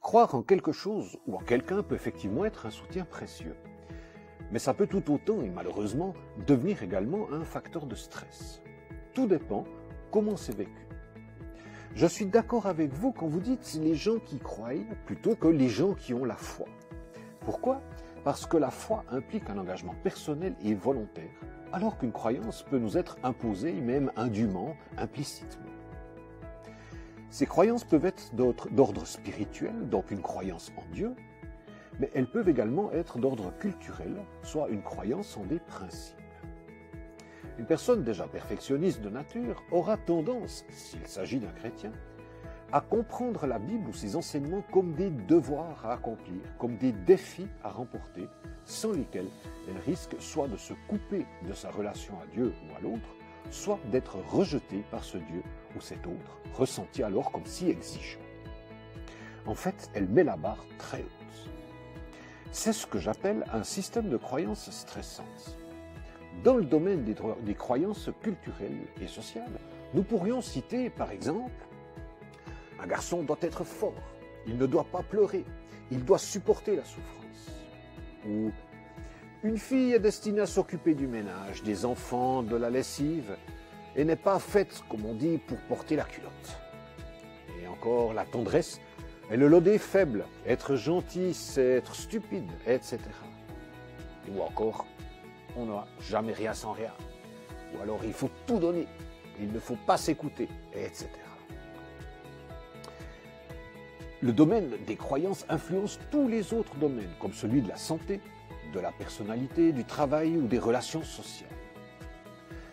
Croire en quelque chose ou en quelqu'un peut effectivement être un soutien précieux. Mais ça peut tout autant, et malheureusement, devenir également un facteur de stress. Tout dépend comment c'est vécu. Je suis d'accord avec vous quand vous dites les gens qui croient plutôt que les gens qui ont la foi. Pourquoi ? Parce que la foi implique un engagement personnel et volontaire, alors qu'une croyance peut nous être imposée, même indûment, implicitement. Ces croyances peuvent être d'ordre spirituel, donc une croyance en Dieu, mais elles peuvent également être d'ordre culturel, soit une croyance en des principes. Une personne déjà perfectionniste de nature aura tendance, s'il s'agit d'un chrétien, à comprendre la Bible ou ses enseignements comme des devoirs à accomplir, comme des défis à remporter, sans lesquels elle risque soit de se couper de sa relation à Dieu ou à l'autre, soit d'être rejetée par ce Dieu ou cet autre, ressenti alors comme si exigeant. En fait, elle met la barre très haute. C'est ce que j'appelle un système de croyances stressantes. Dans le domaine des croyances culturelles et sociales, nous pourrions citer, par exemple, un garçon doit être fort, il ne doit pas pleurer, il doit supporter la souffrance. Ou une fille est destinée à s'occuper du ménage, des enfants, de la lessive, et n'est pas faite, comme on dit, pour porter la culotte. Et encore, la tendresse est le lot des faibles. Être gentil, c'est être stupide, etc. Ou encore, on n'a jamais rien sans rien. Ou alors, il faut tout donner, il ne faut pas s'écouter, etc. Le domaine des croyances influence tous les autres domaines, comme celui de la santé, de la personnalité, du travail ou des relations sociales.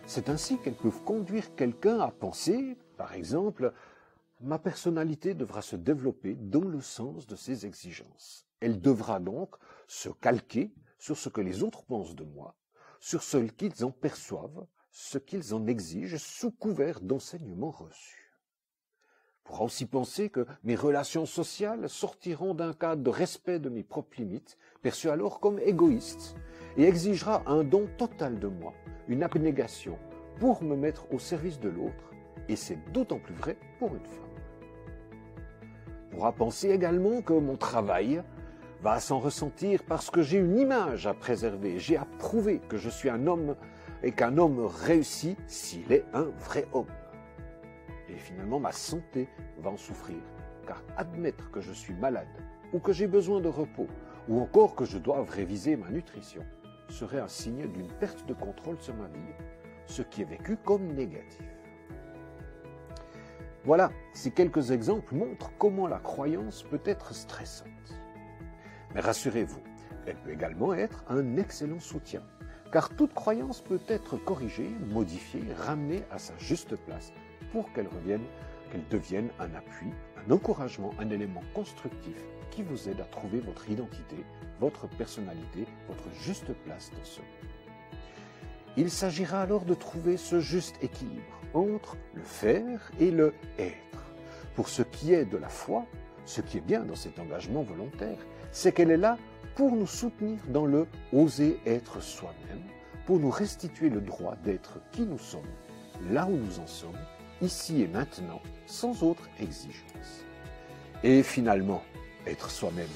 C'est ainsi qu'elles peuvent conduire quelqu'un à penser, par exemple, « Ma personnalité devra se développer dans le sens de ses exigences. Elle devra donc se calquer sur ce que les autres pensent de moi, sur ce qu'ils en perçoivent, ce qu'ils en exigent sous couvert d'enseignements reçus. » On pourra aussi penser que mes relations sociales sortiront d'un cadre de respect de mes propres limites, perçues alors comme égoïstes, et exigera un don total de moi, une abnégation, pour me mettre au service de l'autre, et c'est d'autant plus vrai pour une femme. On pourra penser également que mon travail va s'en ressentir parce que j'ai une image à préserver, j'ai à prouver que je suis un homme et qu'un homme réussit s'il est un vrai homme. Et finalement, ma santé va en souffrir, car admettre que je suis malade, ou que j'ai besoin de repos, ou encore que je doive réviser ma nutrition, serait un signe d'une perte de contrôle sur ma vie, ce qui est vécu comme négatif. Voilà, ces quelques exemples montrent comment la croyance peut être stressante. Mais rassurez-vous, elle peut également être un excellent soutien, car toute croyance peut être corrigée, modifiée, ramenée à sa juste place, pour qu'elle devienne un appui, un encouragement, un élément constructif qui vous aide à trouver votre identité, votre personnalité, votre juste place dans ce monde. Il s'agira alors de trouver ce juste équilibre entre le faire et le être. Pour ce qui est de la foi, ce qui est bien dans cet engagement volontaire, c'est qu'elle est là pour nous soutenir dans le « oser être soi-même », pour nous restituer le droit d'être qui nous sommes, là où nous en sommes, ici et maintenant, sans autre exigence. Et finalement, être soi-même.